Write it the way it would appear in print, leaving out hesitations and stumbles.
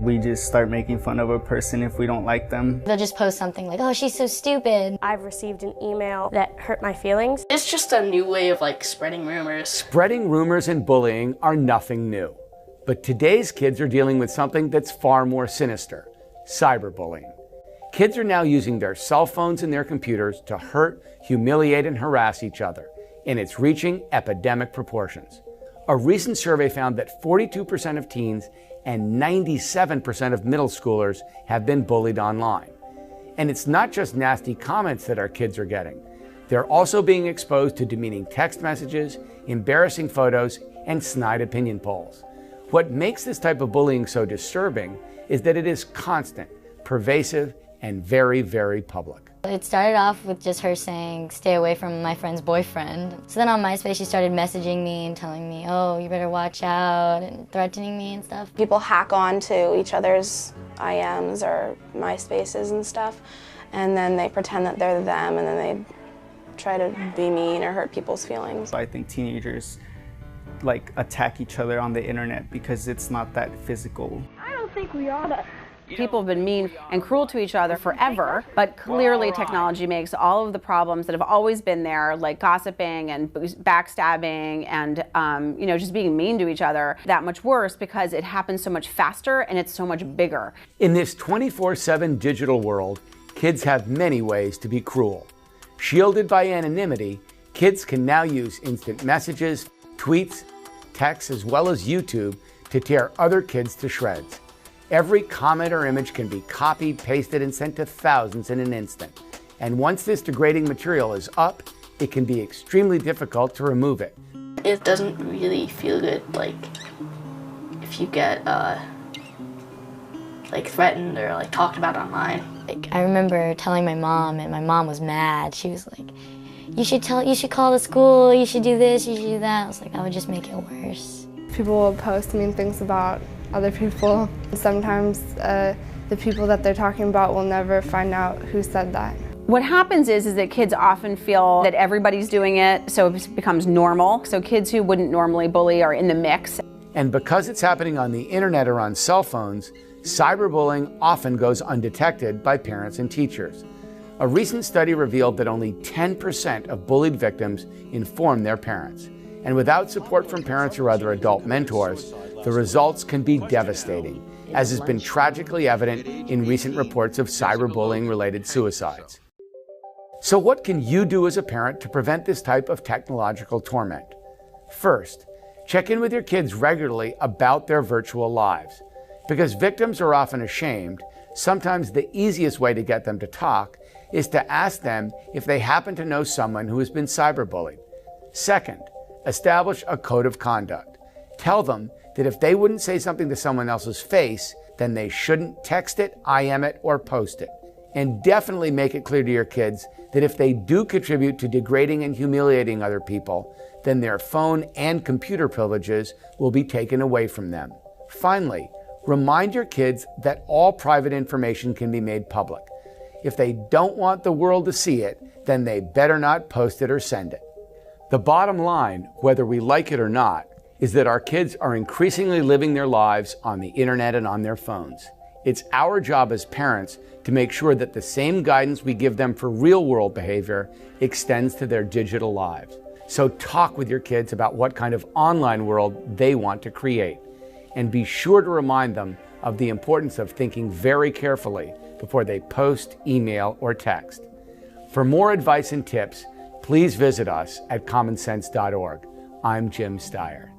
We just start making fun of a person if we don't like them. They'll just post something like, oh, she's so stupid. I've received an email that hurt my feelings. It's just a new way of spreading rumors. Spreading rumors and bullying are nothing new. But today's kids are dealing with something that's far more sinister: cyberbullying. Kids are now using their cell phones and their computers to hurt, humiliate, and harass each other, and it's reaching epidemic proportions. A recent survey found that 42% of teens and 97% of middle schoolers have been bullied online. And it's not just nasty comments that our kids are getting. They're also being exposed to demeaning text messages, embarrassing photos, and snide opinion polls. What makes this type of bullying so disturbing is that it is constant, pervasive, and very, very public. It started off with just her saying, stay away from my friend's boyfriend. So then on MySpace, she started messaging me and telling me, oh, you better watch out, and threatening me and stuff. People hack on to each other's IMs or MySpaces and stuff, and then they pretend that they're them, and then they try to be mean or hurt people's feelings. I think teenagers attack each other on the internet because it's not that physical. I don't think we ought to. People have been mean and cruel to each other forever, but clearly technology makes all of the problems that have always been there, like gossiping and backstabbing and just being mean to each other, that much worse because it happens so much faster and it's so much bigger. In this 24/7 digital world, kids have many ways to be cruel. Shielded by anonymity, kids can now use instant messages, tweets, texts, as well as YouTube to tear other kids to shreds. Every comment or image can be copied, pasted, and sent to thousands in an instant. And once this degrading material is up, it can be extremely difficult to remove it. It doesn't really feel good, if you get threatened or talked about online. I remember telling my mom, and my mom was mad. She was like, you should call the school, you should do this, you should do that. I was like, I would just make it worse. People will post mean things about other people. Sometimes the people that they're talking about will never find out who said that. What happens is that kids often feel that everybody's doing it, so it becomes normal. So kids who wouldn't normally bully are in the mix. And because it's happening on the internet or on cell phones, cyberbullying often goes undetected by parents and teachers. A recent study revealed that only 10% of bullied victims inform their parents. And without support from parents or other adult mentors, the results can be devastating, as has been tragically evident in recent reports of cyberbullying-related suicides. So what can you do as a parent to prevent this type of technological torment? First, check in with your kids regularly about their virtual lives. Because victims are often ashamed, sometimes the easiest way to get them to talk is to ask them if they happen to know someone who has been cyberbullied. Second, establish a code of conduct. Tell them that if they wouldn't say something to someone else's face, then they shouldn't text it, IM it, or post it. And definitely make it clear to your kids that if they do contribute to degrading and humiliating other people, then their phone and computer privileges will be taken away from them. Finally, remind your kids that all private information can be made public. If they don't want the world to see it, then they better not post it or send it. The bottom line, whether we like it or not, is that our kids are increasingly living their lives on the internet and on their phones. It's our job as parents to make sure that the same guidance we give them for real-world behavior extends to their digital lives. So talk with your kids about what kind of online world they want to create. And be sure to remind them of the importance of thinking very carefully before they post, email, or text. For more advice and tips, please visit us at commonsense.org. I'm Jim Steyer.